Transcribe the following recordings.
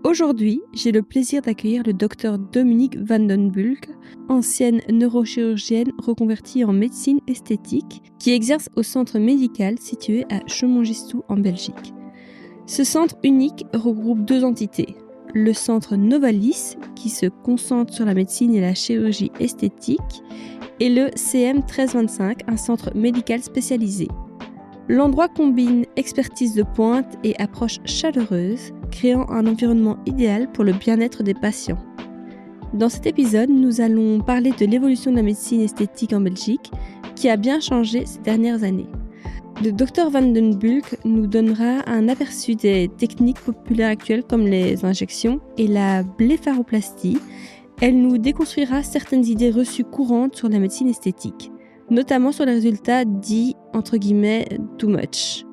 Aujourd'hui, j'ai le plaisir d'accueillir le docteur Dominique Van den Bulck, ancienne neurochirurgienne reconvertie en médecine esthétique, qui exerce au centre médical situé à Chemongistou en Belgique. Ce centre unique regroupe deux entités. Le centre Novalis, qui se concentre sur la médecine et la chirurgie esthétique, et le CM 1325, un centre médical spécialisé. L'endroit combine expertise de pointe et approche chaleureuse, créant un environnement idéal pour le bien-être des patients. Dans cet épisode, nous allons parler de l'évolution de la médecine esthétique en Belgique, qui a bien changé ces dernières années. Le Dr Van den Bulck nous donnera un aperçu des techniques populaires actuelles comme les injections et la blépharoplastie. Elle nous déconstruira certaines idées reçues courantes sur la médecine esthétique, notamment sur les résultats dits entre guillemets « too much ».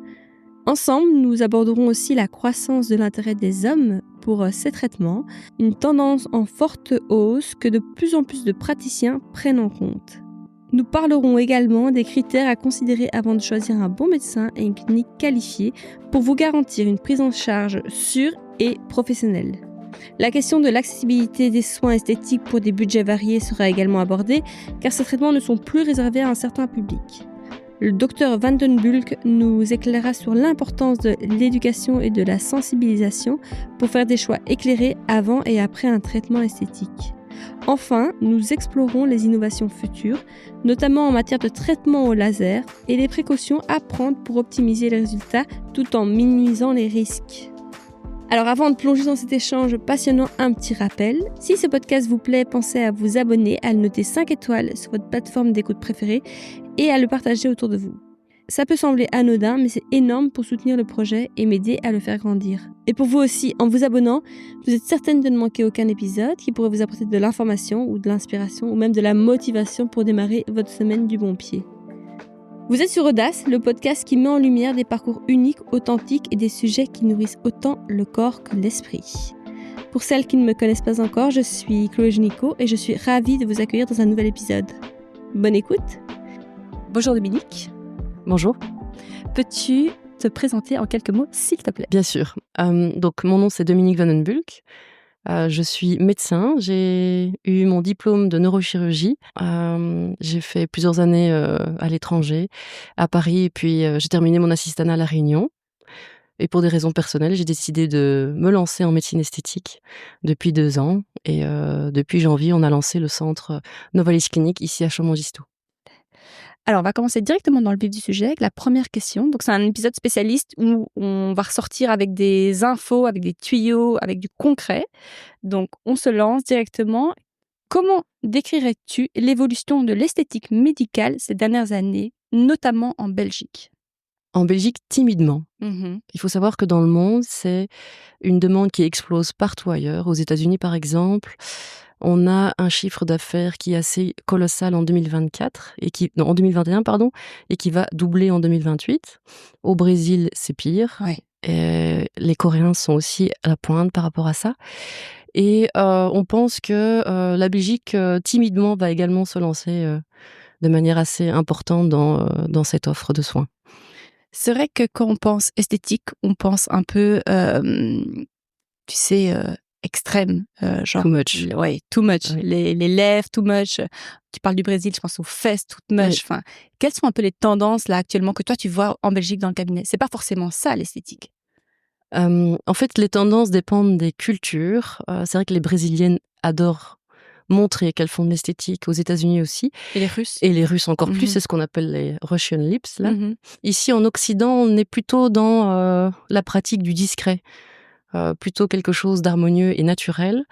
Ensemble, nous aborderons aussi la croissance de l'intérêt des hommes pour ces traitements, une tendance en forte hausse que de plus en plus de praticiens prennent en compte. Nous parlerons également des critères à considérer avant de choisir un bon médecin et une clinique qualifiée pour vous garantir une prise en charge sûre et professionnelle. La question de l'accessibilité des soins esthétiques pour des budgets variés sera également abordée, car ces traitements ne sont plus réservés à un certain public. Le Dr Van den Bulck nous éclairera sur l'importance de l'éducation et de la sensibilisation pour faire des choix éclairés avant et après un traitement esthétique. Enfin, nous explorerons les innovations futures, notamment en matière de traitement au laser et les précautions à prendre pour optimiser les résultats tout en minimisant les risques. Alors avant de plonger dans cet échange passionnant, un petit rappel. Si ce podcast vous plaît, pensez à vous abonner, à le noter 5 étoiles sur votre plateforme d'écoute préférée et à le partager autour de vous. Ça peut sembler anodin, mais c'est énorme pour soutenir le projet et m'aider à le faire grandir. Et pour vous aussi, en vous abonnant, vous êtes certaine de ne manquer aucun épisode qui pourrait vous apporter de l'information ou de l'inspiration ou même de la motivation pour démarrer votre semaine du bon pied. Vous êtes sur Audace, le podcast qui met en lumière des parcours uniques, authentiques et des sujets qui nourrissent autant le corps que l'esprit. Pour celles qui ne me connaissent pas encore, je suis Chloé Génico et je suis ravie de vous accueillir dans un nouvel épisode. Bonne écoute. Bonjour Dominique. Bonjour. Peux-tu te présenter en quelques mots, s'il te plaît ? Bien sûr. Donc, mon nom, c'est Dominique Van den Bulck. Je suis médecin. J'ai eu mon diplôme de neurochirurgie. J'ai fait plusieurs années à l'étranger, à Paris, et puis j'ai terminé mon assistanat à La Réunion. Et pour des raisons personnelles, j'ai décidé de me lancer en médecine esthétique depuis 2 ans. Et depuis janvier, on a lancé le centre Novalis Clinique ici à Chemongistou. Alors, on va commencer directement dans le vif du sujet avec la première question. Donc, c'est un épisode spécialiste où on va ressortir avec des infos, avec des tuyaux, avec du concret. Donc, on se lance directement. Comment décrirais-tu l'évolution de l'esthétique médicale ces dernières années, notamment en Belgique ? En Belgique, timidement. Il faut savoir que dans le monde, c'est une demande qui explose partout ailleurs. Aux États-Unis, par exemple, on a un chiffre d'affaires qui est assez colossal en 2024 en 2021 et qui va doubler en 2028. Au Brésil, c'est pire. Ouais. Et les Coréens sont aussi à la pointe par rapport à ça. Et on pense que la Belgique, timidement, va également se lancer de manière assez importante dans cette offre de soins. C'est vrai que quand on pense esthétique, on pense un peu, extrême, genre Too much. Ouais, too much. Oui. Les lèvres, too much. Tu parles du Brésil, je pense aux fesses, too much. Oui. Enfin, quelles sont un peu les tendances là actuellement que toi tu vois en Belgique dans le cabinet ? C'est pas forcément ça l'esthétique. En fait, les tendances dépendent des cultures. C'est vrai que les Brésiliennes adorent montrer qu'elles font de l'esthétique, aux États-Unis aussi. Et les Russes ? Et les Russes encore plus, c'est ce qu'on appelle les Russian lips, là. Mhm. Ici, en Occident, on est plutôt dans la pratique du discret. Plutôt quelque chose d'harmonieux et naturel.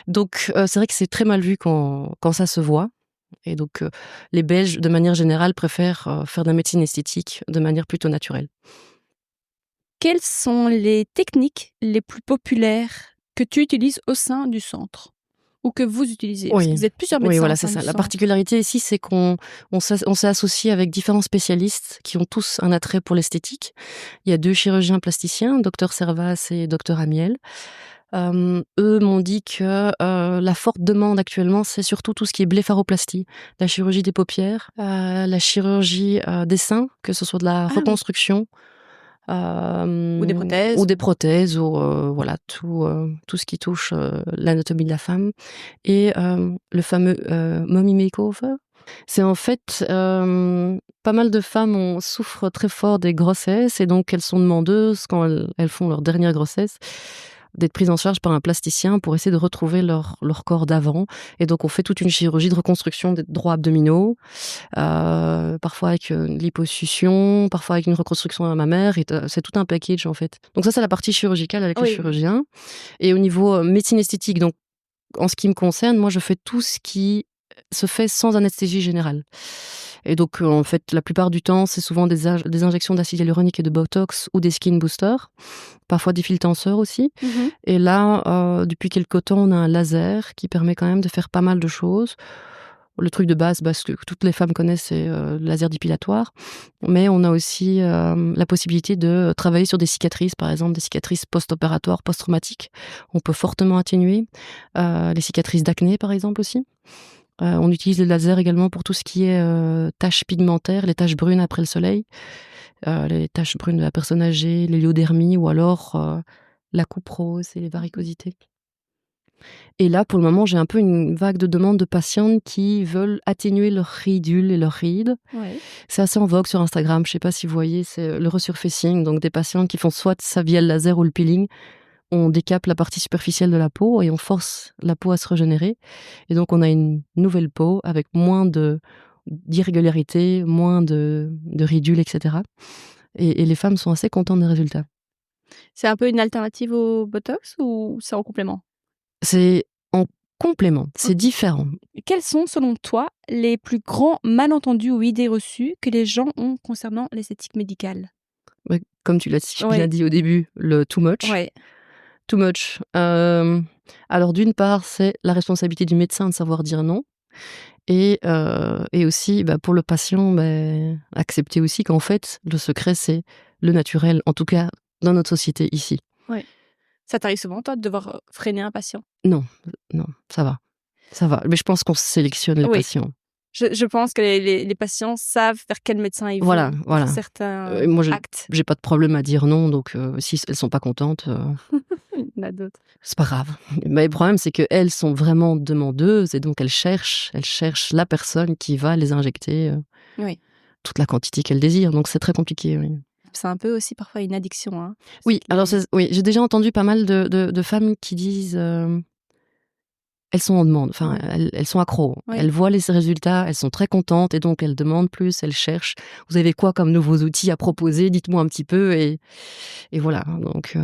Donc, c'est vrai que c'est très mal vu quand ça se voit. Et donc, les Belges, de manière générale, préfèrent faire de la médecine esthétique de manière plutôt naturelle. Quelles sont les techniques les plus populaires que tu utilises au sein du centre ? Ou que vous utilisez ? Parce que vous êtes plusieurs médecins. Oui, voilà, au sein c'est ça. du La centre. particularité ici, c'est qu'on s'est associé avec différents spécialistes qui ont tous un attrait pour l'esthétique. Il y a 2 chirurgiens plasticiens, Dr Servas et Dr Amiel. Eux m'ont dit que la forte demande actuellement, c'est surtout tout ce qui est blépharoplastie, la chirurgie des paupières, la chirurgie des seins, que ce soit de la reconstruction, Ou des prothèses. Ou des prothèses, ou voilà, tout ce qui touche l'anatomie de la femme. Et le fameux mommy makeover, c'est en fait pas mal de femmes souffrent très fort des grossesses, et donc elles sont demandeuses, quand elles font leur dernière grossesse, d'être prises en charge par un plasticien pour essayer de retrouver leur corps d'avant. Et donc on fait toute une chirurgie de reconstruction des droits abdominaux, parfois avec liposuction, parfois avec une reconstruction à mammaire, et c'est tout un package en fait. Donc ça, c'est la partie chirurgicale avec le chirurgien. Et au niveau médecine esthétique, donc en ce qui me concerne, moi je fais tout ce qui se fait sans anesthésie générale. Et donc en fait, la plupart du temps, c'est souvent des injections d'acide hyaluronique et de botox, ou des skin boosters, parfois des fils tenseurs aussi. Et là, depuis quelque temps, on a un laser qui permet quand même de faire pas mal de choses. Le truc de base, ce que toutes les femmes connaissent, c'est le laser dépilatoire. Mais on a aussi la possibilité de travailler sur des cicatrices, par exemple des cicatrices post-opératoires, post-traumatiques. On peut fortement atténuer les cicatrices d'acné, par exemple, aussi. On utilise le laser également pour tout ce qui est taches pigmentaires, les taches brunes après le soleil, les taches brunes de la personne âgée, l'héliodermie, ou alors la coupe rose et les varicosités. Et là, pour le moment, j'ai un peu une vague de demandes de patientes qui veulent atténuer leurs ridules et leurs rides. C'est assez en vogue sur Instagram. Je ne sais pas si vous voyez, c'est le resurfacing. Donc des patientes qui font soit ça via le laser ou le peeling. On décape la partie superficielle de la peau et on force la peau à se régénérer. Et donc, on a une nouvelle peau avec moins d'irrégularités, moins de ridules, etc. Et les femmes sont assez contentes des résultats. C'est un peu une alternative au Botox, ou c'est en complément? C'est en complément, c'est différent. Quels sont, selon toi, les plus grands malentendus ou idées reçues que les gens ont concernant l'esthétique médicale? Comme tu l'as bien dit au début, le too much. Too much. Alors d'une part, c'est la responsabilité du médecin de savoir dire non. Et aussi, pour le patient, accepter aussi qu'en fait, le secret, c'est le naturel, en tout cas dans notre société ici. Ça t'arrive souvent, toi, de devoir freiner un patient? Non, ça va. Mais je pense qu'on sélectionne les patients. Je pense que les patients savent vers quel médecin ils vont pour certains moi, actes. J'ai pas de problème à dire non, donc si elles sont pas contentes, Il y en a d'autres. C'est pas grave. Mais le problème, c'est qu'elles sont vraiment demandeuses, et donc elles cherchent la personne qui va les injecter toute la quantité qu'elles désirent. Donc c'est très compliqué. C'est un peu aussi parfois une addiction. Hein, alors j'ai déjà entendu pas mal de femmes qui disent elles sont en demande, enfin elles sont accros. Elles voient les résultats, elles sont très contentes, et donc elles demandent plus, elles cherchent. Vous avez quoi comme nouveaux outils à proposer? Dites-moi un petit peu, et voilà. Donc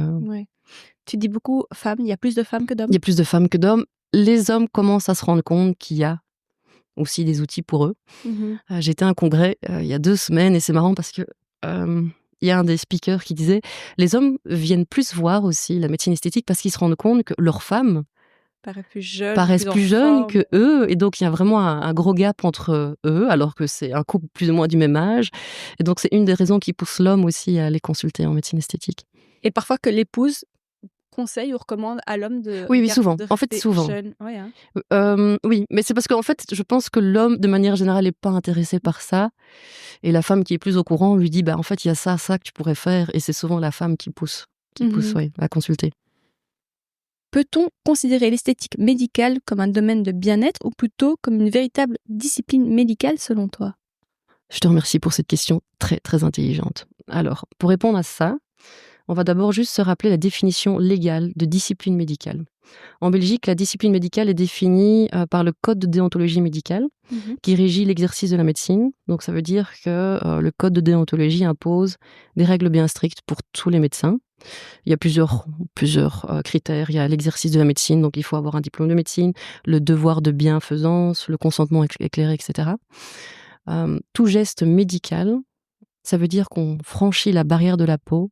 tu dis beaucoup femmes, il y a plus de femmes que d'hommes? Il y a plus de femmes que d'hommes. Les hommes commencent à se rendre compte qu'il y a aussi des outils pour eux. J'étais à un congrès il y a 2 semaines, et c'est marrant parce que il y a un des speakers qui disait les hommes viennent plus voir aussi la médecine esthétique parce qu'ils se rendent compte que leurs femmes paraissent plus jeunes que eux, et donc il y a vraiment un gros gap entre eux, alors que c'est un couple plus ou moins du même âge. Et donc c'est une des raisons qui pousse l'homme aussi à aller consulter en médecine esthétique. Et parfois que l'épouse conseille ou recommande à l'homme de souvent. En fait, souvent. Jeune. Oui, mais c'est parce qu'en fait, je pense que l'homme, de manière générale, n'est pas intéressé par ça. Et la femme qui est plus au courant lui dit, en fait, il y a ça que tu pourrais faire. Et c'est souvent la femme qui pousse à consulter. Peut-on considérer l'esthétique médicale comme un domaine de bien-être, ou plutôt comme une véritable discipline médicale selon toi? Je te remercie pour cette question très, très intelligente. Alors, pour répondre à ça, on va d'abord juste se rappeler la définition légale de discipline médicale. En Belgique, la discipline médicale est définie par le Code de déontologie médicale qui régit l'exercice de la médecine. Donc ça veut dire que le Code de déontologie impose des règles bien strictes pour tous les médecins. Il y a plusieurs critères. Il y a l'exercice de la médecine, donc il faut avoir un diplôme de médecine, le devoir de bienfaisance, le consentement éclairé, etc. Tout geste médical, ça veut dire qu'on franchit la barrière de la peau,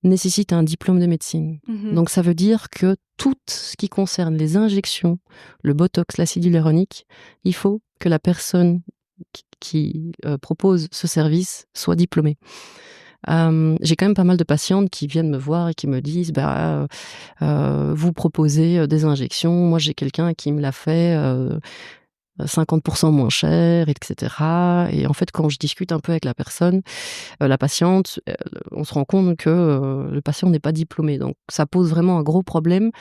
nécessite un diplôme de médecine. Donc ça veut dire que tout ce qui concerne les injections, le botox, l'acide hyaluronique, il faut que la personne qui propose ce service soit diplômée. J'ai quand même pas mal de patientes qui viennent me voir et qui me disent vous proposez des injections, moi j'ai quelqu'un qui me l'a fait, 50% moins cher, etc. Et en fait, quand je discute un peu avec la personne, la patiente, on se rend compte que le patient n'est pas diplômé. Donc, ça pose vraiment un gros problème.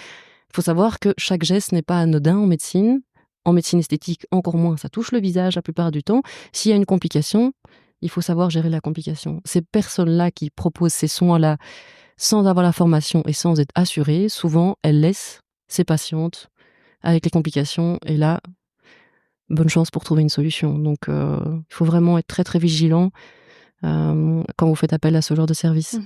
Il faut savoir que chaque geste n'est pas anodin en médecine. En médecine esthétique, encore moins. Ça touche le visage la plupart du temps. S'il y a une complication, il faut savoir gérer la complication. Ces personnes-là qui proposent ces soins-là sans avoir la formation et sans être assurées, souvent, elles laissent ces patientes avec les complications. Et là, bonne chance pour trouver une solution. Donc, il faut vraiment être très, très vigilant quand vous faites appel à ce genre de service.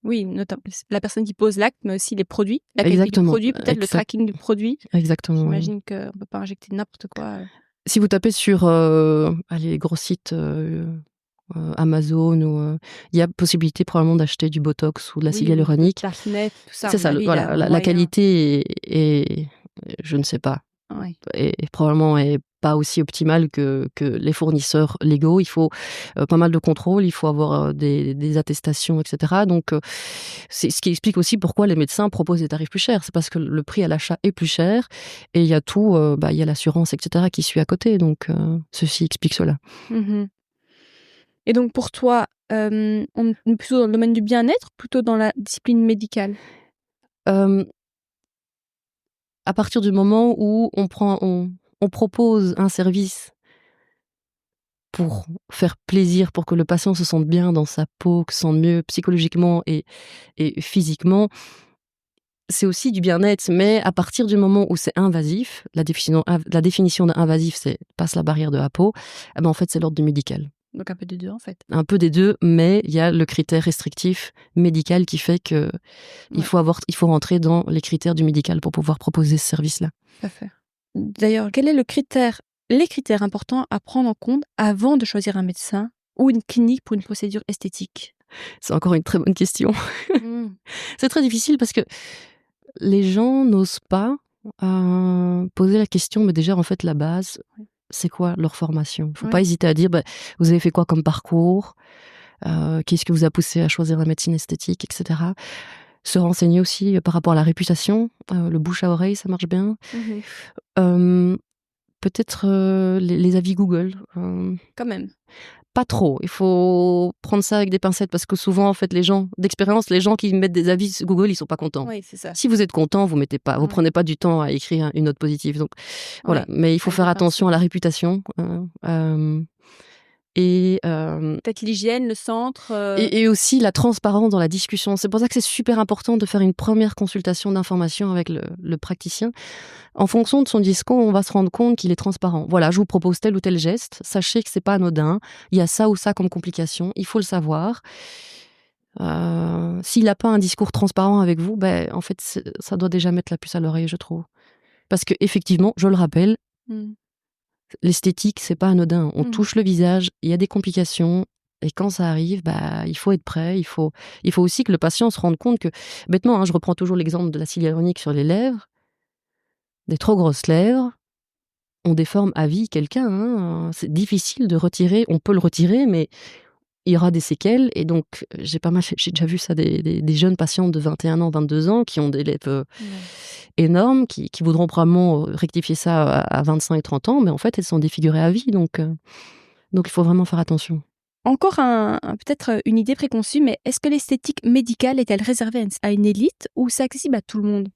Oui, notamment la personne qui pose l'acte, mais aussi les produits, la qualité du Exactement. produit, peut-être le tracking du produit. Exactement. J'imagine qu'on ne peut pas injecter n'importe quoi. Si vous tapez sur les gros sites Amazon, il y a possibilité probablement d'acheter du Botox ou de l'acide hyaluronique. Darknet, tout ça. C'est ça, la qualité est, je ne sais pas, est probablement pas aussi optimale que les fournisseurs légaux. Il faut pas mal de contrôles, il faut avoir des attestations, etc. Donc, c'est ce qui explique aussi pourquoi les médecins proposent des tarifs plus chers. C'est parce que le prix à l'achat est plus cher et il y a tout, il y a l'assurance, etc. qui suit à côté. Donc, ceci explique cela. Et donc, pour toi, on est plutôt dans le domaine du bien-être, plutôt dans la discipline médicale? À partir du moment où on propose un service pour faire plaisir, pour que le patient se sente bien dans sa peau, se sente mieux psychologiquement et physiquement, c'est aussi du bien-être. Mais à partir du moment où c'est invasif, la définition d'invasif, c'est passe la barrière de la peau, en fait, c'est l'ordre du médical. Donc un peu des deux, en fait. Un peu des deux, mais il y a le critère restrictif médical qui fait que il faut rentrer dans les critères du médical pour pouvoir proposer ce service-là. Tout à fait. D'ailleurs, quel est les critères importants à prendre en compte avant de choisir un médecin ou une clinique pour une procédure esthétique? C'est encore une très bonne question. C'est très difficile parce que les gens n'osent pas poser la question, mais déjà, en fait, la base, c'est quoi leur formation? Il ne faut pas hésiter à dire, vous avez fait quoi comme parcours? Qu'est-ce qui vous a poussé à choisir la médecine esthétique, etc. Se renseigner aussi par rapport à la réputation. Le bouche à oreille, ça marche bien. Peut-être les avis Google. Quand même. Pas trop. Il faut prendre ça avec des pincettes parce que souvent, en fait, les gens d'expérience, les gens qui mettent des avis sur Google, ils sont pas contents. Oui, c'est ça. Si vous êtes content, vous prenez pas du temps à écrire une note positive. Donc voilà. Mais il faut faire attention à la réputation. Et peut-être l'hygiène, le centre. Et aussi la transparence dans la discussion. C'est pour ça que c'est super important de faire une première consultation d'information avec le praticien. En fonction de son discours, on va se rendre compte qu'il est transparent. Voilà, je vous propose tel ou tel geste. Sachez que c'est pas anodin. Il y a ça ou ça comme complication. Il faut le savoir. S'il n'a pas un discours transparent avec vous, en fait, ça doit déjà mettre la puce à l'oreille, je trouve. Parce que effectivement, je le rappelle, l'esthétique, c'est pas anodin. On touche le visage, il y a des complications. Et quand ça arrive, il faut être prêt. Il faut aussi que le patient se rende compte que, bêtement, je reprends toujours l'exemple de l'acide hyaluronique sur les lèvres. Des trop grosses lèvres, on déforme à vie quelqu'un. C'est difficile de retirer. On peut le retirer, mais il y aura des séquelles. Et donc, j'ai déjà vu ça, des jeunes patientes de 21 ans, 22 ans qui ont des lèvres énormes, qui voudront probablement rectifier ça à 25 et 30 ans, mais en fait, elles sont défigurées à vie. Donc il faut vraiment faire attention. Encore peut-être une idée préconçue, mais est-ce que l'esthétique médicale est-elle réservée à une élite ou c'est accessible à tout le monde?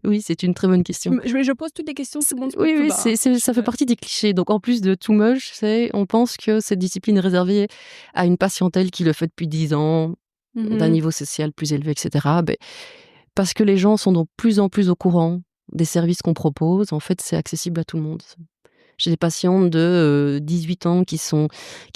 Oui, c'est une très bonne question. Je pose toutes les questions, tout le monde se pose Oui, tout bas, ça fait partie des clichés. Donc, en plus de too much, on pense que cette discipline est réservée à une patientèle qui le fait depuis 10 ans, d'un niveau social plus élevé, etc. Parce que les gens sont de plus en plus au courant des services qu'on propose. En fait, c'est accessible à tout le monde. J'ai des patientes de 18 ans qui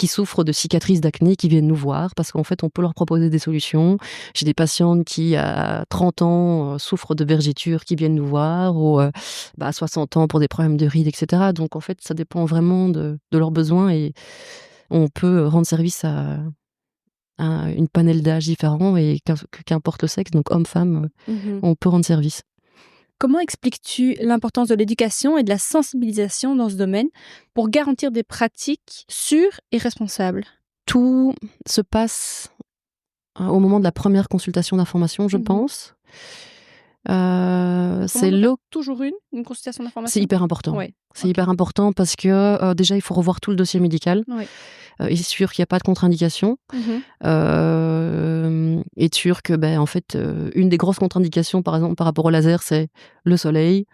souffrent de cicatrices d'acné qui viennent nous voir parce qu'en fait, on peut leur proposer des solutions. J'ai des patientes qui, à 30 ans, souffrent de vergetures qui viennent nous voir ou à 60 ans pour des problèmes de rides, etc. Donc, en fait, ça dépend vraiment de leurs besoins et on peut rendre service à une panel d'âge différent et qu'importe le sexe, donc homme, femme, on peut rendre service. Comment expliques-tu l'importance de l'éducation et de la sensibilisation dans ce domaine pour garantir des pratiques sûres et responsables? Tout se passe au moment de la première consultation d'information, je pense. C'est Toujours une consultation c'est d'information? hyper important. Ouais, C'est OK. hyper important parce que, déjà, il faut revoir tout le dossier médical, Ouais. être sûr qu'il y a pas de contre-indication, Mmh. être sûr que, en fait, une des grosses contre-indications, par exemple, par rapport au laser, c'est le soleil.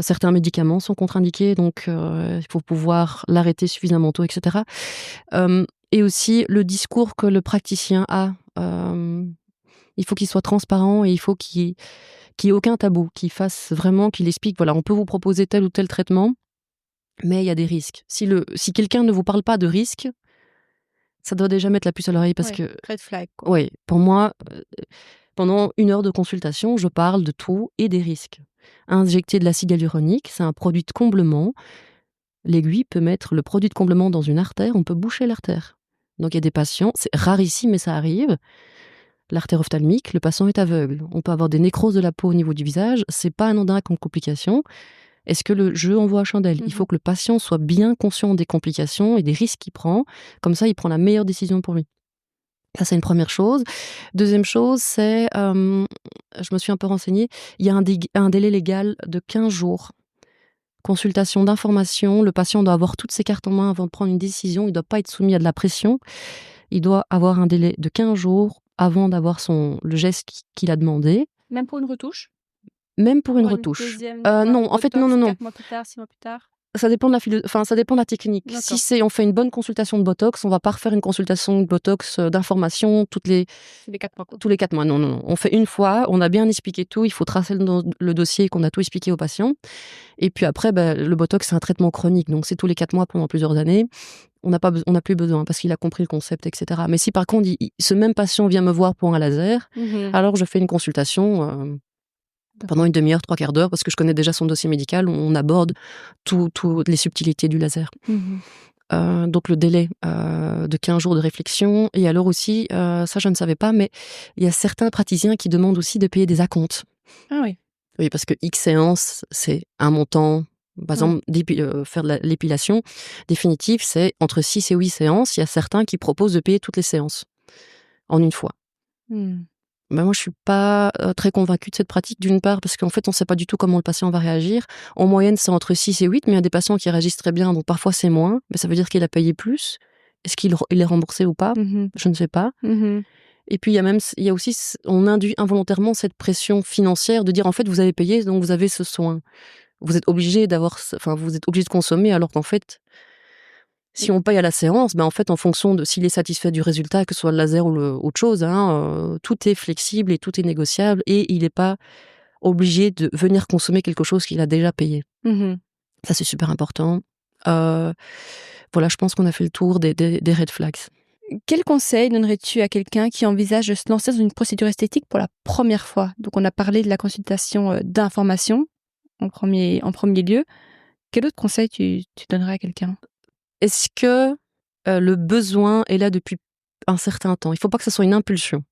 Certains médicaments sont contre-indiqués, donc il faut pouvoir l'arrêter suffisamment tôt et cetera. Et aussi le discours que le praticien a, il faut qu'il soit transparent et il faut qu'il y ait aucun tabou, qu'il explique: «Voilà, on peut vous proposer tel ou tel traitement, mais il y a des risques». Si quelqu'un ne vous parle pas de risques, ça doit déjà mettre la puce à l'oreille parce Ouais, que red flag, quoi. oui, pour moi, pendant 1 heure de consultation, je parle de tout et des risques. Injecter de l'acide hyaluronique, c'est un produit de comblement. L'aiguille peut mettre le produit de comblement dans une artère, on peut boucher l'artère. Donc il y a des patients, c'est rarissime mais ça arrive, l'artère ophtalmique, le patient est aveugle. On peut avoir des nécroses de la peau au niveau du visage, c'est pas anodin comme complication. Est-ce que le jeu envoie à chandelle? Il faut que le patient soit bien conscient des complications et des risques qu'il prend, comme ça il prend la meilleure décision pour lui. Ça, c'est une première chose. Deuxième chose, c'est, je me suis un peu renseignée, il y a un délai légal de 15 jours. Consultation d'information, le patient doit avoir toutes ses cartes en main avant de prendre une décision, il ne doit pas être soumis à de la pression. Il doit avoir un délai de 15 jours avant d'avoir le geste qu'il a demandé, Même pour une retouche? même pour une Pour une retouche. deuxième, tu vois, Non, en fait, non, botox non, non. 4 mois plus tard, 6 mois plus tard? Ça dépend de ça dépend de la technique. Si D'accord. on fait une bonne consultation de botox, on va pas refaire une consultation de botox, d'information C'est les 4 mois, quoi. tous les 4 mois. Non, non, non. On fait une fois, on a bien expliqué tout, il faut tracer le dossier qu'on a tout expliqué au patient. Et puis après, le botox, c'est un traitement chronique, donc c'est tous les 4 mois pendant plusieurs années. On n'a plus besoin parce qu'il a compris le concept, et cetera. Mais si par contre, ce même patient vient me voir pour un laser, alors je fais une consultation pendant une demi-heure, 3/4 d'heure, parce que je connais déjà son dossier médical, où on aborde toutes les subtilités du laser. Donc le délai de 15 jours de réflexion. Et alors aussi, ça je ne savais pas, mais il y a certains praticiens qui demandent aussi de payer des acomptes. Ah oui. Oui, parce que X séances, c'est un montant. Par exemple, faire de l'épilation définitive, c'est entre 6 et 8 séances. Il y a certains qui proposent de payer toutes les séances en une fois. Mmh. Moi, je suis pas très convaincue de cette pratique, d'une part, parce qu'en fait, on ne sait pas du tout comment le patient va réagir. En moyenne, c'est entre 6 et 8, mais il y a des patients qui réagissent très bien, donc parfois c'est moins, mais ça veut dire qu'il a payé plus. Est-ce il est remboursé ou pas? Je ne sais pas. Et puis, il y a aussi, on induit involontairement cette pression financière de dire, en fait, vous avez payé, donc vous avez ce soin. Vous êtes obligé vous êtes obligé de consommer, alors qu'en fait, si on paye à la séance, en fait, en fonction de s'il est satisfait du résultat, que ce soit le laser ou autre chose, tout est flexible et tout est négociable et il n'est pas obligé de venir consommer quelque chose qu'il a déjà payé. Ça, c'est super important. Voilà, je pense qu'on a fait le tour des red flags. Quel conseil donnerais-tu à quelqu'un qui envisage de se lancer dans une procédure esthétique pour la première fois? Donc on a parlé de la consultation, d'information en premier lieu. Quel autre conseil tu donnerais à quelqu'un? Est-ce que le besoin est là depuis un certain temps? Il ne faut pas que ça soit une impulsion.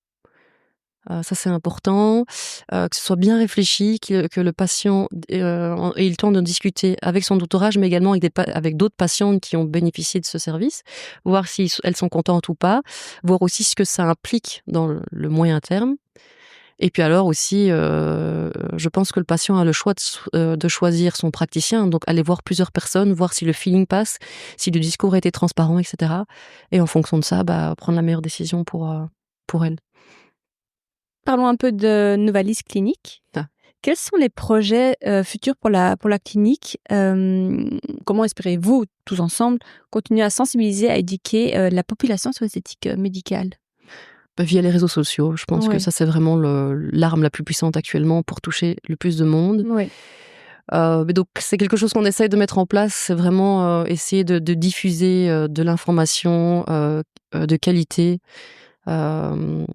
Ça, c'est important, que ce soit bien réfléchi, que le patient ait le temps de discuter avec son entourage, mais également avec d'autres patientes qui ont bénéficié de ce service, voir si elles sont contentes ou pas, voir aussi ce que ça implique dans le moyen terme. Et puis alors aussi, je pense que le patient a le choix de choisir son praticien, donc aller voir plusieurs personnes, voir si le feeling passe, si le discours a été transparent, et cetera. Et en fonction de ça, prendre la meilleure décision pour elle. Parlons un peu de Novalis Clinique. Ah. Quels sont les projets, futurs pour la clinique? Comment espérez-vous, tous ensemble, continuer à sensibiliser, à éduquer, la population sur l'esthétique, médicale? Via les réseaux sociaux, je pense que Ouais. ça, c'est vraiment l'arme la plus puissante actuellement pour toucher le plus de monde. Ouais. Mais donc c'est quelque chose qu'on essaye de mettre en place, c'est vraiment, essayer de diffuser, de l'information, de qualité, hem,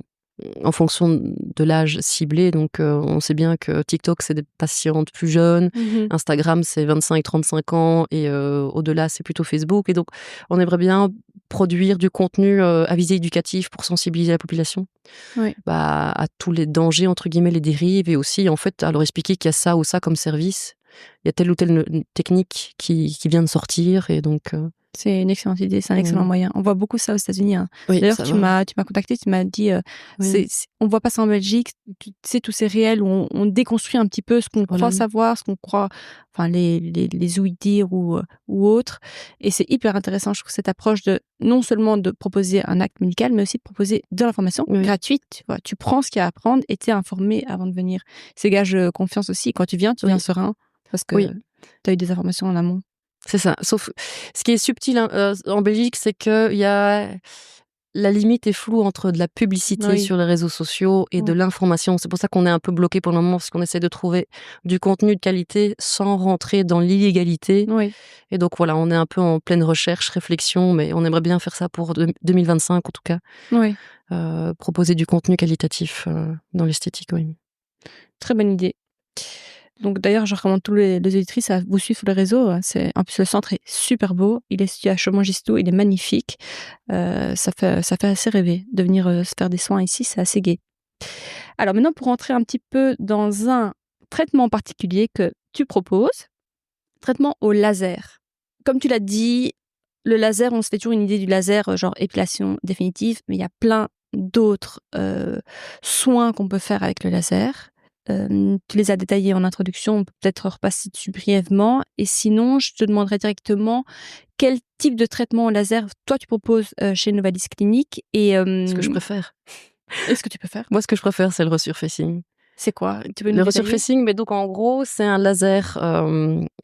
en fonction de l'âge ciblé. Donc on sait bien que TikTok, c'est des patientes plus jeunes, Instagram, c'est 25-35 ans et au-delà, c'est plutôt Facebook. Et donc on aimerait bien produire du contenu, à visée éducative pour sensibiliser la population, Ouais. à tous les dangers, entre guillemets, les dérives, et aussi, en fait, à leur expliquer qu'il y a ça ou ça comme service. Il y a telle ou telle technique qui vient de sortir, et donc C'est une excellente idée, c'est un excellent moyen. On voit beaucoup ça aux États-Unis, hein. Oui, D'ailleurs, ça tu va. m'as contacté, tu m'as dit, Oui, on voit pas ça en Belgique, tu sais, tous ces réels où on déconstruit un petit peu ce qu'on croit voilà. savoir, ce qu'on croit, enfin les ouï-dire ou autres, et c'est hyper intéressant, je trouve, cette approche de non seulement de proposer un acte médical, mais aussi de proposer de l'information Oui, gratuite, tu vois? Tu prends ce qu'il y a à apprendre et tu es informé avant de venir. C'est gage de confiance aussi. Quand tu viens oui, serein parce que oui, tu as eu des informations en amont. c'est ça. Sauf ce qui est subtil, hein, en Belgique, c'est qu'il y a la limite est floue entre de la publicité Oui. sur les réseaux sociaux et de Mmh. l'information. C'est pour ça qu'on est un peu bloqué pour le moment, parce qu'on essaie de trouver du contenu de qualité sans rentrer dans l'illégalité. Oui. Et donc voilà, on est un peu en pleine recherche, réflexion, mais on aimerait bien faire ça pour 2025 en tout cas, Oui. proposer du contenu qualitatif dans l'esthétique, oui. Très bonne idée. Donc d'ailleurs, je recommande tous les auditrices à vous suivre sur les réseaux, c'est en plus le centre est super beau, il est situé à Chaumont-Gistoux, il est magnifique. Ça fait assez rêver de venir, se faire des soins ici, c'est assez gai. Alors maintenant pour rentrer un petit peu dans un traitement particulier que tu proposes, traitement au laser. Comme tu l'as dit, le laser, on se fait toujours une idée du laser, genre épilation définitive, mais il y a plein d'autres, soins qu'on peut faire avec le laser. Tu les as détaillés en introduction, on peut peut-être repasser dessus brièvement et sinon, je te demanderai directement quel type de traitement au laser toi tu proposes, chez Novalis Clinique et Ce que je préfère. est-ce que tu peux faire? Moi, ce que je préfère, c'est le resurfacing. C'est quoi? Tu peux nous Le détailler? resurfacing, mais donc en gros, c'est un laser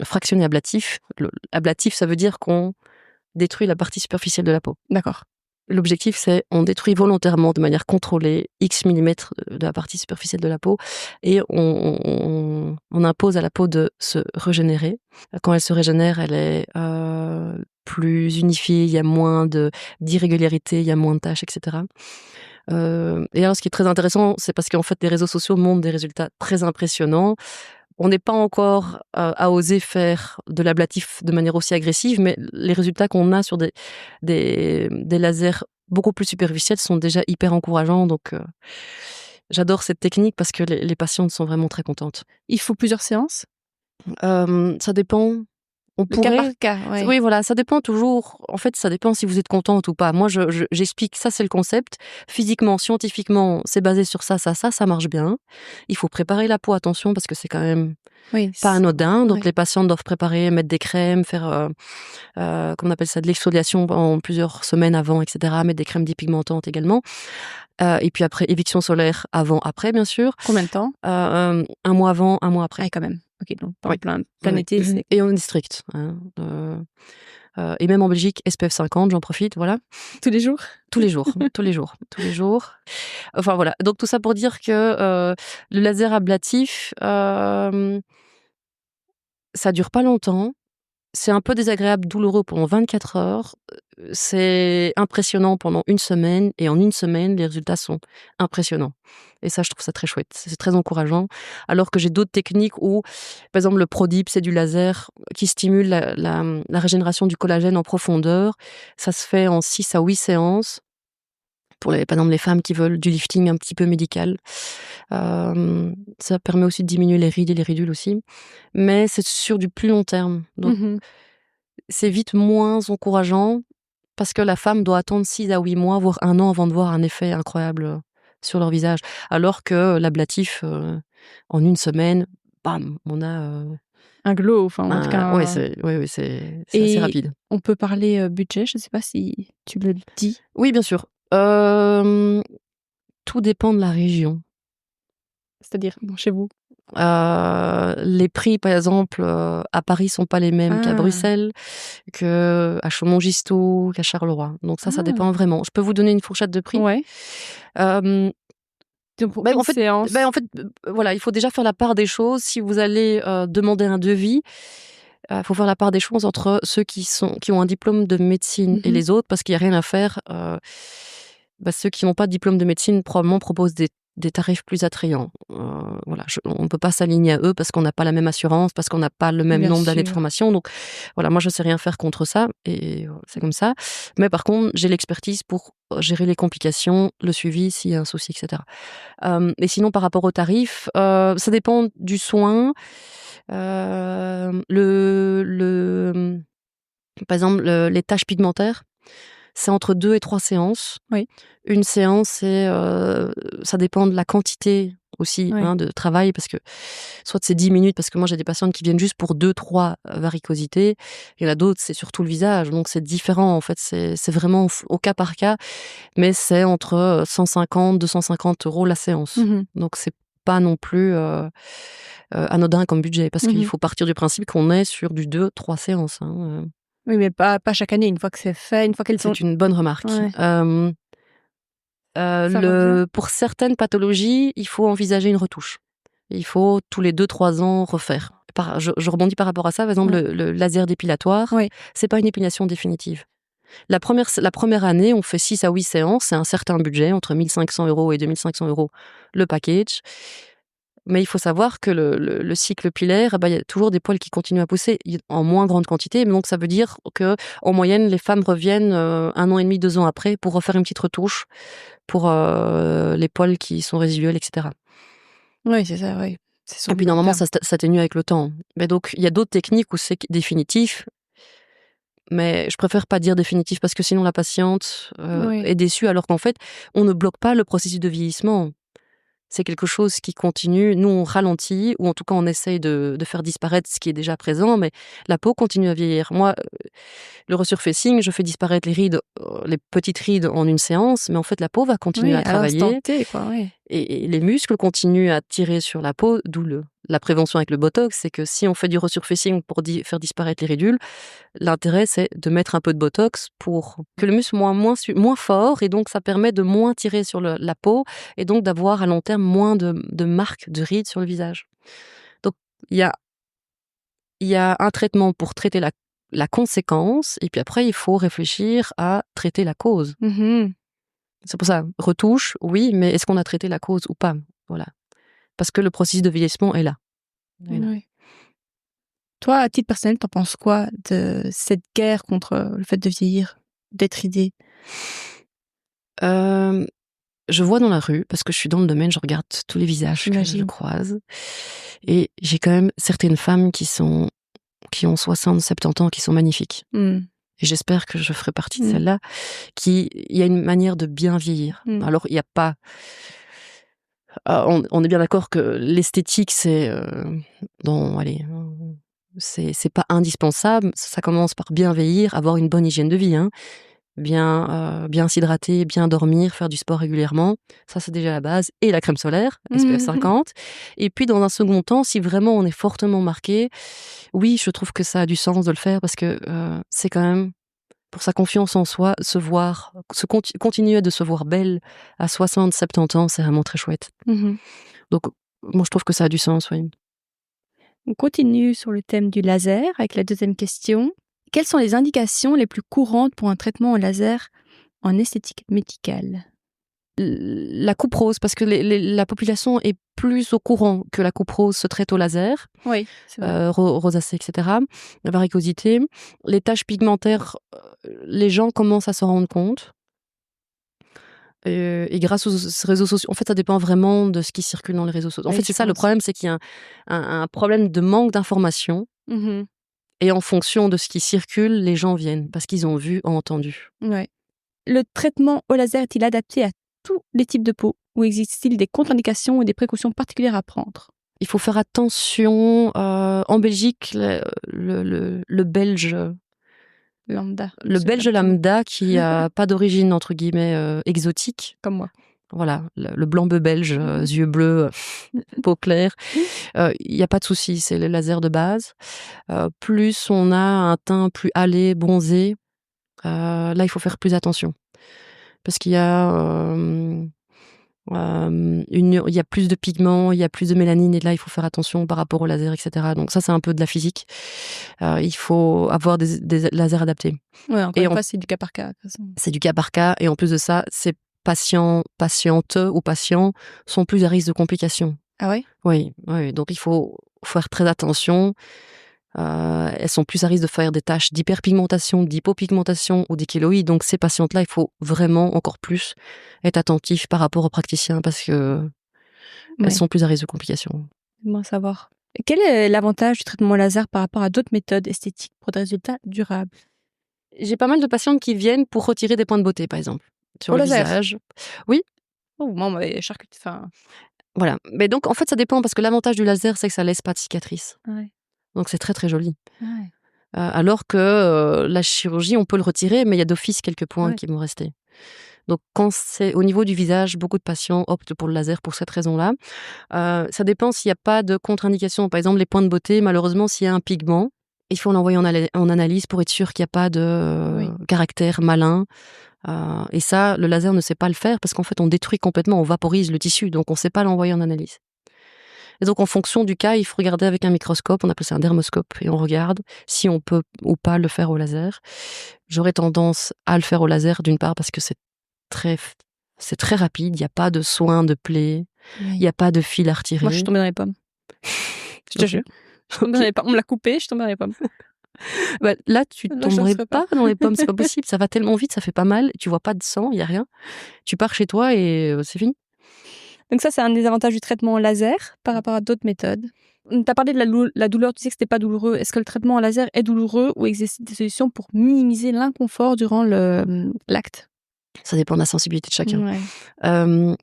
fractionné ablatif. Ablatif, ça veut dire qu'on détruit la partie superficielle de la peau. D'accord. L'objectif, c'est on détruit volontairement de manière contrôlée X millimètres de la partie superficielle de la peau et on impose à la peau de se régénérer. Quand elle se régénère, elle est plus unifiée, il y a moins d'irrégularités, il y a moins de taches, etc. Et alors, ce qui est très intéressant, c'est parce qu'en fait, les réseaux sociaux montrent des résultats très impressionnants. On n'est pas encore à oser faire de l'ablatif de manière aussi agressive, mais les résultats qu'on a sur des lasers beaucoup plus superficiels sont déjà hyper encourageants. Donc, j'adore cette technique parce que les patientes sont vraiment très contentes. Il faut plusieurs séances? Ça dépend. On Le cas par pourrait. cas, ouais. Oui, voilà, ça dépend toujours. En fait, ça dépend si vous êtes contente ou pas. Moi, j'explique, ça, c'est le concept. Physiquement, scientifiquement, c'est basé sur ça, ça marche bien. Il faut préparer la peau, attention, parce que c'est quand même Oui, pas anodin. Donc, ouais. les patientes doivent préparer, mettre des crèmes, faire, comment on appelle ça, de l'exfoliation en plusieurs semaines avant, etc. Mettre des crèmes dépigmentantes également. Et puis après, éviction solaire avant, après, bien sûr. Combien de temps? Un mois avant, un mois après. Ah, quand même. OK, donc Oui. plein Oui, été, c'est et on est strict, hein, et même en Belgique, SPF 50, j'en profite, voilà. tous les jours? Tous les jours, tous les jours, tous les jours. Enfin voilà, donc tout ça pour dire que, le laser ablatif, ça dure pas longtemps. C'est un peu désagréable, douloureux pendant 24 heures. C'est impressionnant pendant une semaine et en une semaine, les résultats sont impressionnants et ça, je trouve ça très chouette. C'est très encourageant. Alors que j'ai d'autres techniques où, par exemple, le Prodip, c'est du laser qui stimule la régénération du collagène en profondeur. Ça se fait en 6 à 8 séances pour par exemple, les femmes qui veulent du lifting un petit peu médical. Ça permet aussi de diminuer les rides et les ridules aussi, mais c'est sur du plus long terme. Donc Mmh. c'est vite moins encourageant parce que la femme doit attendre 6 à 8 mois, voire 1 an avant de voir un effet incroyable, sur leur visage. Alors que l'ablatif, en une semaine, bam, on a, Un glow, enfin, en tout cas ouais, un c'est assez et rapide. on peut parler, budget, je ne sais pas si tu le dis? Oui, bien sûr. Tout dépend de la région. C'est-à-dire, bon, chez vous? Les prix, par exemple, à Paris sont pas les mêmes qu'à Ah! Bruxelles, qu'à Chaumont-Gistoux, qu'à Charleroi. Donc ça Ah! dépend vraiment. Je peux vous donner une fourchette de prix? Ouais. Hem, Donc pour bah, une séance? en fait, voilà, il faut déjà faire la part des choses. Si vous allez, demander un devis, faut faire la part des choses entre ceux qui ont un diplôme de médecine et Mmh. les autres, parce qu'il y a rien à faire. Ceux qui n'ont pas de diplôme de médecine probablement proposent des tarifs plus attrayants. Voilà, on ne peut pas s'aligner à eux parce qu'on n'a pas la même assurance, parce qu'on n'a pas le même Bien nombre d'années de sûr. formation. Donc voilà, moi je sais rien faire contre ça et c'est comme ça. Mais par contre, j'ai l'expertise pour gérer les complications, le suivi s'il y a un souci, etc. Et sinon, par rapport aux tarifs, ça dépend du soin. Le Par exemple, les taches pigmentaires, c'est entre 2 et 3 séances. Oui. Une séance, ça dépend de la quantité aussi de travail, parce que soit c'est 10 minutes, parce que moi j'ai des patientes qui viennent juste pour 2-3 varicosités. Il y en a d'autres, c'est sur tout le visage, donc c'est différent en fait. C'est vraiment au cas par cas, mais c'est entre 150-250 € la séance. Donc c'est pas non plus anodin comme budget, parce qu'il faut partir du principe qu'on est sur du 2-3 séances. Oui, mais pas chaque année, une fois que c'est fait, une fois qu'elles sont... C'est une bonne remarque. Ouais. Ça revient. Pour certaines pathologies, il faut envisager une retouche. Il faut tous les 2-3 ans refaire. Je rebondis par rapport à ça. Par exemple, le laser dépilatoire, c'est pas une épilation définitive. La première année, on fait 6 à 8 séances, c'est un certain budget, entre 1 500 € et 2 500 € le package. Mais il faut savoir que le cycle pilaire, il y a toujours des poils qui continuent à pousser en moins grande quantité. Donc ça veut dire qu'en moyenne, les femmes reviennent 1 an et demi, 2 ans après pour refaire une petite retouche pour les poils qui sont résiduels, etc. Oui, c'est ça, oui. Et puis normalement, ça s'atténue avec le temps. Mais donc, il y a d'autres techniques où c'est définitif. Mais je préfère pas dire définitif, parce que sinon la patiente est déçue, alors qu'en fait, on ne bloque pas le processus de vieillissement. C'est quelque chose qui continue. Nous, on ralentit, ou en tout cas, on essaye de faire disparaître ce qui est déjà présent, mais la peau continue à vieillir. Moi, le resurfacing, je fais disparaître les rides, les petites rides en une séance, mais en fait, la peau va continuer à travailler. Et les muscles continuent à tirer sur la peau, d'où la prévention avec le Botox, c'est que si on fait du resurfacing pour faire disparaître les ridules, l'intérêt, c'est de mettre un peu de Botox pour que le muscle soit moins fort, et donc ça permet de moins tirer sur la peau, et donc d'avoir à long terme moins de marques de rides sur le visage. Donc, il y a un traitement pour traiter la conséquence, et puis après, il faut réfléchir à traiter la cause. C'est pour ça, retouche, oui, mais est-ce qu'on a traité la cause ou pas? Voilà. Parce que le processus de vieillissement est là. Oui. Toi, à titre personnel, t'en penses quoi de cette guerre contre le fait de vieillir, d'être ridée? Je vois dans la rue, parce que je suis dans le domaine, je regarde tous les visages que je croise. Et j'ai quand même certaines femmes qui ont 60, 70 ans, qui sont magnifiques. Et j'espère que je ferai partie de celles-là. Il y a une manière de bien vieillir. Alors, il n'y a pas... on est bien d'accord que l'esthétique, c'est pas indispensable. Ça commence par bien vieillir, avoir une bonne hygiène de vie, bien s'hydrater, bien dormir, faire du sport régulièrement. Ça, c'est déjà la base. Et la crème solaire, SPF 50. Et puis, dans un second temps, si vraiment on est fortement marqué, oui, je trouve que ça a du sens de le faire, parce que c'est quand même, pour sa confiance en soi, continuer de se voir belle à 60, 70 ans, c'est vraiment très chouette. Donc, moi, je trouve que ça a du sens, oui. On continue sur le thème du laser avec la deuxième question. Quelles sont les indications les plus courantes pour un traitement au laser en esthétique médicale? La coupe rose, parce que la population est plus au courant que la coupe rose se traite au laser. Oui, c'est vrai. Rosacée, etc. La varicosité. Les taches pigmentaires, les gens commencent à s'en rendre compte. Et grâce aux réseaux sociaux, en fait, ça dépend vraiment de ce qui circule dans les réseaux sociaux. En fait, c'est ça le problème, c'est qu'il y a un problème de manque d'information. Et en fonction de ce qui circule, les gens viennent, parce qu'ils ont vu, entendu. Ouais. Le traitement au laser est-il adapté à tous les types de peau, ou existe-t-il des contre-indications ou des précautions particulières à prendre? Il faut faire attention. En Belgique, le belge Lambda. Le belge lambda, qui a pas d'origine, entre guillemets, exotique. Comme moi. Voilà, le blanc bœuf belge, yeux bleus, peau claire. Il y a pas de souci, c'est le laser de base. Plus on a un teint plus hâlé, bronzé, là, il faut faire plus attention. Parce qu'il y a il y a plus de pigments, il y a plus de mélanine, et là, il faut faire attention par rapport au laser, etc. Donc ça, c'est un peu de la physique. Il faut avoir des lasers adaptés. Ouais, encore une fois, c'est du cas par cas, de toute façon. C'est du cas par cas, et en plus de ça, ces patientes ou patients sont plus à risque de complications. Ah ouais? Oui. Donc il faut faire très attention. Elles sont plus à risque de faire des taches d'hyperpigmentation, d'hypopigmentation ou d'échéloïdes. Donc ces patientes-là, il faut vraiment encore plus être attentif par rapport aux praticiens, parce que elles sont plus à risque de complications. Bon à savoir. Quel est l'avantage du traitement laser par rapport à d'autres méthodes esthétiques pour des résultats durables? J'ai pas mal de patientes qui viennent pour retirer des points de beauté, par exemple, sur Au le laser? visage. Oui, Oh, moi, on m'avait charcuté. Enfin, voilà. Mais donc, en fait, ça dépend parce que l'avantage du laser, c'est que ça laisse pas de cicatrices. ouais, Donc, c'est très, très joli. ouais, Alors que la chirurgie, on peut le retirer, mais il y a d'office quelques points ouais. qui vont rester. Donc, quand c'est au niveau du visage, beaucoup de patients optent pour le laser pour cette raison-là. Ça dépend s'il n'y a pas de contre-indication. Par exemple, les points de beauté, malheureusement, s'il y a un pigment, il faut l'envoyer en analyse pour être sûr qu'il n'y a pas de Oui. caractère malin. Et ça, le laser ne sait pas le faire parce qu'en fait, on détruit complètement, on vaporise le tissu, donc on ne sait pas l'envoyer en analyse. Et donc, en fonction du cas, il faut regarder avec un microscope, on appelle ça un dermoscope, et on regarde si on peut ou pas le faire au laser. J'aurais tendance à le faire au laser, d'une part parce que très, c'est très rapide, il n'y a pas de soin de plaie, il n'y a pas de fil à Moi, je suis retirer. tombée dans les pommes. Je te Ok. jure. Je suis tombée dans Ok. les pommes. On me l'a coupé, je suis tombée dans les pommes. Bah, là, tu Là, je tomberais n'oserais pas dans les pommes, c'est pas possible. Ça va tellement vite, ça fait pas mal, tu vois pas de sang, il y a rien. Tu pars chez toi et c'est fini. Donc ça, c'est un des avantages du traitement en laser par rapport à d'autres méthodes. Tu as parlé de la douleur, tu sais que c'était pas douloureux. Est-ce que le traitement en laser est douloureux ou existe des solutions pour minimiser l'inconfort durant l'acte? Ça dépend de la sensibilité de chacun. Ouais.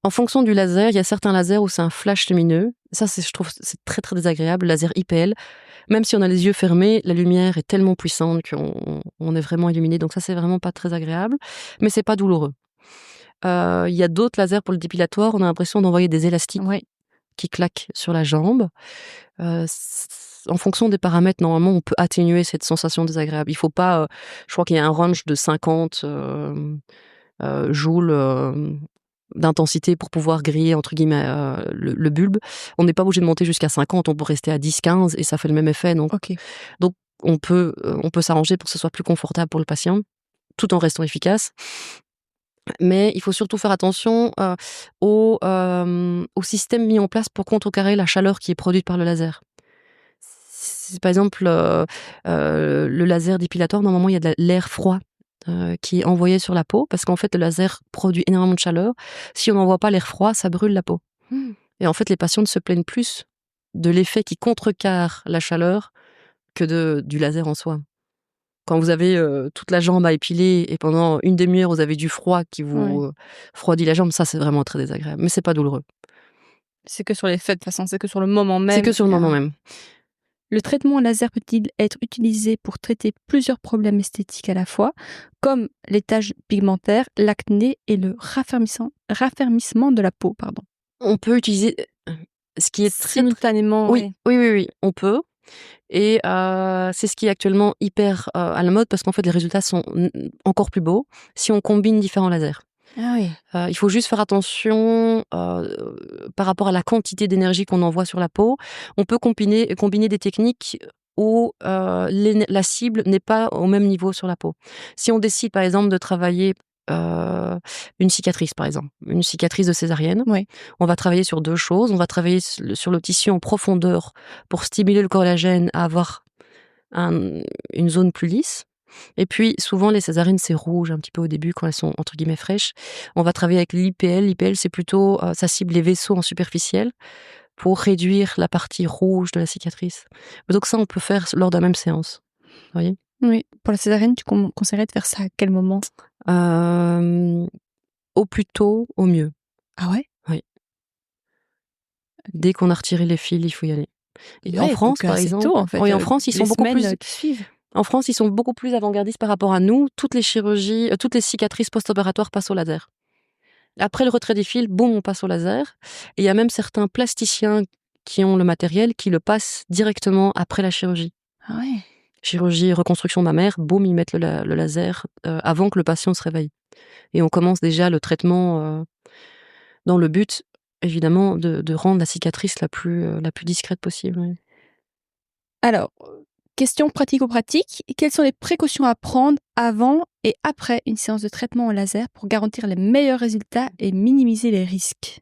En fonction du laser, il y a certains lasers où c'est un flash lumineux. Ça, je trouve, c'est très très désagréable. Le laser IPL, même si on a les yeux fermés, la lumière est tellement puissante qu'on est vraiment illuminé. Donc ça, c'est vraiment pas très agréable, mais c'est pas douloureux. Il y a d'autres lasers pour le dépilatoire. On a l'impression d'envoyer des élastiques Ouais. qui claquent sur la jambe. En fonction des paramètres, normalement, on peut atténuer cette sensation désagréable. Il faut pas. Je crois qu'il y a un range de 50 joules d'intensité pour pouvoir griller entre guillemets le bulbe. On n'est pas obligé de monter jusqu'à 50, on peut rester à 10-15 et ça fait le même effet. Donc Ok. on peut s'arranger pour que ce soit plus confortable pour le patient, tout en restant efficace. Mais il faut surtout faire attention au système mis en place pour contrecarrer la chaleur qui est produite par le laser. Par exemple, le laser dépilatoire, normalement, il y a de l'air froid qui est envoyé sur la peau, parce qu'en fait, le laser produit énormément de chaleur. Si on n'envoie pas l'air froid, ça brûle la peau. Et en fait, les patients se plaignent plus de l'effet qui contrecarre la chaleur que du laser en soi. Quand vous avez toute la jambe à épiler et pendant une demi-heure, vous avez du froid qui vous Ouais. froidit la jambe, ça, c'est vraiment très désagréable. Mais c'est pas douloureux. C'est que sur les faits, de toute façon, c'est que sur le moment même. C'est que sur le moment même. Le traitement en laser peut-il être utilisé pour traiter plusieurs problèmes esthétiques à la fois, comme les taches pigmentaires, l'acné et le raffermissement de la peau, pardon. On peut utiliser ce qui est très Simultanément, oui, ouais. oui, on peut. Et c'est ce qui est actuellement hyper à la mode parce qu'en fait, les résultats sont encore plus beaux si on combine différents lasers. Ah oui. Il faut juste faire attention par rapport à la quantité d'énergie qu'on envoie sur la peau. On peut combiner des techniques où la cible n'est pas au même niveau sur la peau. Si on décide, par exemple, de travailler une cicatrice, par exemple, une cicatrice de césarienne, Ouais. on va travailler sur deux choses. On va travailler sur le tissu en profondeur pour stimuler le collagène à avoir une zone plus lisse. Et puis, souvent, les césariennes, c'est rouge un petit peu au début quand elles sont, entre guillemets, fraîches. On va travailler avec l'IPL. L'IPL, c'est plutôt, ça cible les vaisseaux en superficiel pour réduire la partie rouge de la cicatrice. Donc ça, on peut faire lors de la même séance. Vous voyez. Oui. Pour la césarienne, tu conseillerais de faire ça à quel moment? Au plus tôt, au mieux. Ah ouais? Oui. Dès qu'on a retiré les fils, il faut y aller. Et en Ouais, France, donc par assez exemple, tôt, en fait, oui, en France, ils les sont beaucoup plus. semaines qui suivent. En France, ils sont beaucoup plus avant-gardistes par rapport à nous. Toutes les chirurgies, toutes les cicatrices post-opératoires passent au laser. Après le retrait des fils, boum, on passe au laser. Et il y a même certains plasticiens qui ont le matériel qui le passent directement après la chirurgie. Ah ouais? Chirurgie, reconstruction mammaire, boum, ils mettent le laser avant que le patient se réveille. Et on commence déjà le traitement dans le but, évidemment, de rendre la cicatrice la plus discrète possible. Oui. Alors, question pratico-pratique, quelles sont les précautions à prendre avant et après une séance de traitement au laser pour garantir les meilleurs résultats et minimiser les risques?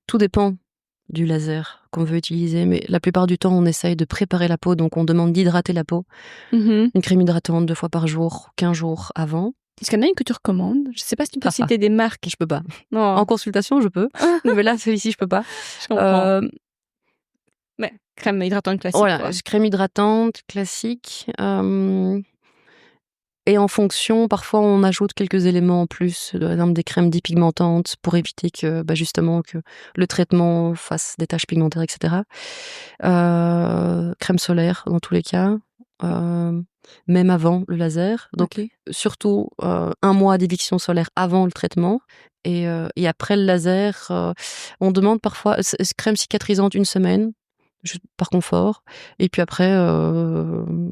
Tout dépend du laser qu'on veut utiliser, mais la plupart du temps, on essaye de préparer la peau, donc on demande d'hydrater la peau. Mmh. Une crème hydratante 2 fois par jour, 15 jours avant. Est-ce qu'il y en a une que tu recommandes? Je sais pas si tu peux Ah, citer des marques. je peux pas. Non, En consultation, je peux, mais là, celui-ci, je peux pas. je comprends. Mais crème hydratante classique, Voilà, quoi. crème hydratante classique. Et en fonction, parfois, on ajoute quelques éléments en plus, par exemple des crèmes dépigmentantes pour éviter que, justement, que le traitement fasse des taches pigmentaires, etc. Crème solaire, dans tous les cas, même avant le laser. Donc, surtout, 1 mois d'éviction solaire avant le traitement. Et après le laser, on demande parfois crème cicatrisante 1 semaine, par confort. Et puis après,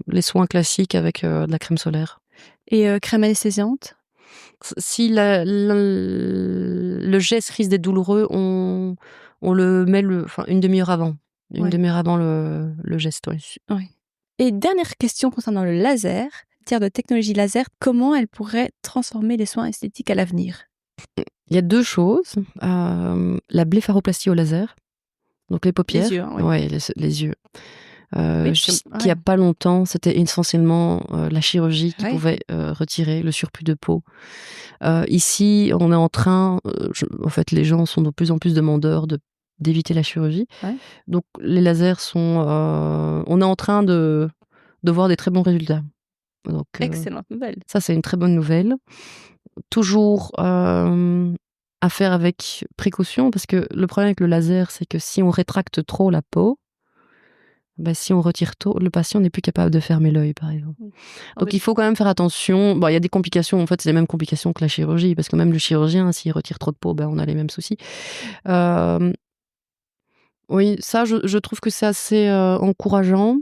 les soins classiques avec de la crème solaire. Et crème anesthésiante? Si le geste risque d'être douloureux, on le met 1 demi-heure avant. Une demi-heure avant le geste, oui. Ouais. Et dernière question concernant le laser. En matière de technologie laser, comment elle pourrait transformer les soins esthétiques à l'avenir? Il y a 2 choses. La blépharoplastie au laser, donc les paupières. Les yeux, hein, Ouais, les yeux. Qu'il y a ouais. pas longtemps, c'était essentiellement la chirurgie qui Ouais. pouvait retirer le surplus de peau. Ici, on est en train, en fait, les gens sont de plus en plus demandeurs d'éviter la chirurgie. Ouais. Donc les lasers sont, on est en train de voir des très bons résultats. Donc Excellente nouvelle. ça, c'est une très bonne nouvelle. Toujours à faire avec précaution, parce que le problème avec le laser, c'est que si on rétracte trop la peau, si on retire tôt, le patient n'est plus capable de fermer l'œil, par exemple. Donc il faut quand même faire attention. Bon, il y a des complications, en fait, c'est les mêmes complications que la chirurgie, parce que même le chirurgien, s'il retire trop de peau, on a les mêmes soucis. Oui, ça, je trouve que c'est assez encourageant.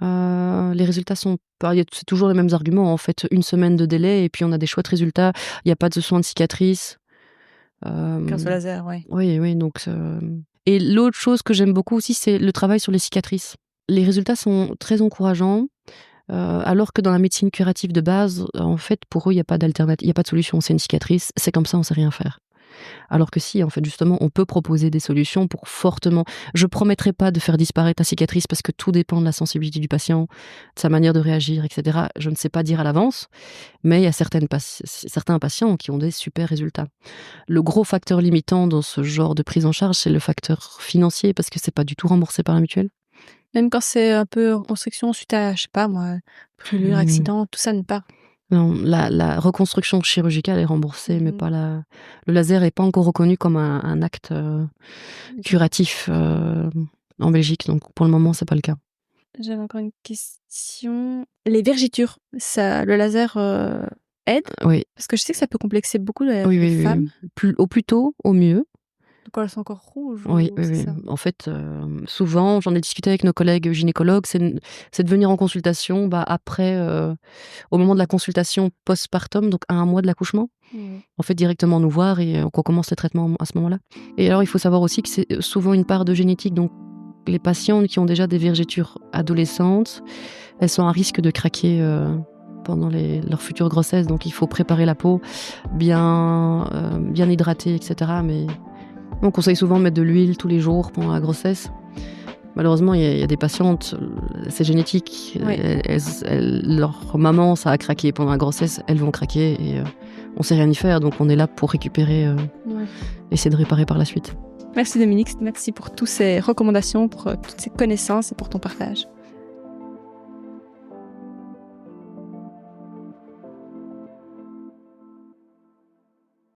Les résultats sont c'est toujours les mêmes arguments, en fait. 1 semaine de délai et puis on a des chouettes résultats. Il n'y a pas de soins de cicatrices. Grâce au laser, ouais. Oui, donc et l'autre chose que j'aime beaucoup aussi, c'est le travail sur les cicatrices. Les résultats sont très encourageants, alors que dans la médecine curative de base, en fait, pour eux, il y a pas d'alternative, il y a pas de solution. C'est une cicatrice, c'est comme ça, on sait rien faire. Alors que si, en fait, justement, on peut proposer des solutions pour fortement... Je promettrai pas de faire disparaître la cicatrice parce que tout dépend de la sensibilité du patient, de sa manière de réagir, etc. Je ne sais pas dire à l'avance, mais il y a certains patients qui ont des super résultats. Le gros facteur limitant dans ce genre de prise en charge, c'est le facteur financier, parce que c'est pas du tout remboursé par la mutuelle. Même quand c'est un peu reconstruction suite à, je sais pas moi, brûlure, accident, tout ça ne part. Non, la reconstruction chirurgicale est remboursée, mais pas le laser est pas encore reconnu comme un acte curatif en Belgique, donc pour le moment, c'est pas le cas. J'avais encore une question. Les vergitures, ça, le laser aide? Oui. Parce que je sais que ça peut complexer beaucoup les Oui. femmes. Au plus tôt, au mieux. Quand elles sont encore rouges. Oui. Ça. En fait, souvent, j'en ai discuté avec nos collègues gynécologues, c'est de venir en consultation après, au moment de la consultation postpartum, donc à 1 mois de l'accouchement. En fait, directement nous voir et qu'on commence les traitements à ce moment-là. Et alors, il faut savoir aussi que c'est souvent une part de génétique. Donc, les patientes qui ont déjà des vergetures adolescentes, elles sont à risque de craquer pendant leur future grossesse. Donc, il faut préparer la peau, bien hydratée, etc. Mais on conseille souvent de mettre de l'huile tous les jours pendant la grossesse. Malheureusement, il y a des patientes, c'est génétique. Oui. Leur maman, ça a craqué pendant la grossesse, elles vont craquer et on ne sait rien y faire. Donc, on est là pour récupérer, essayer de réparer par la suite. Merci Dominique, merci pour toutes ces recommandations, pour toutes ces connaissances et pour ton partage.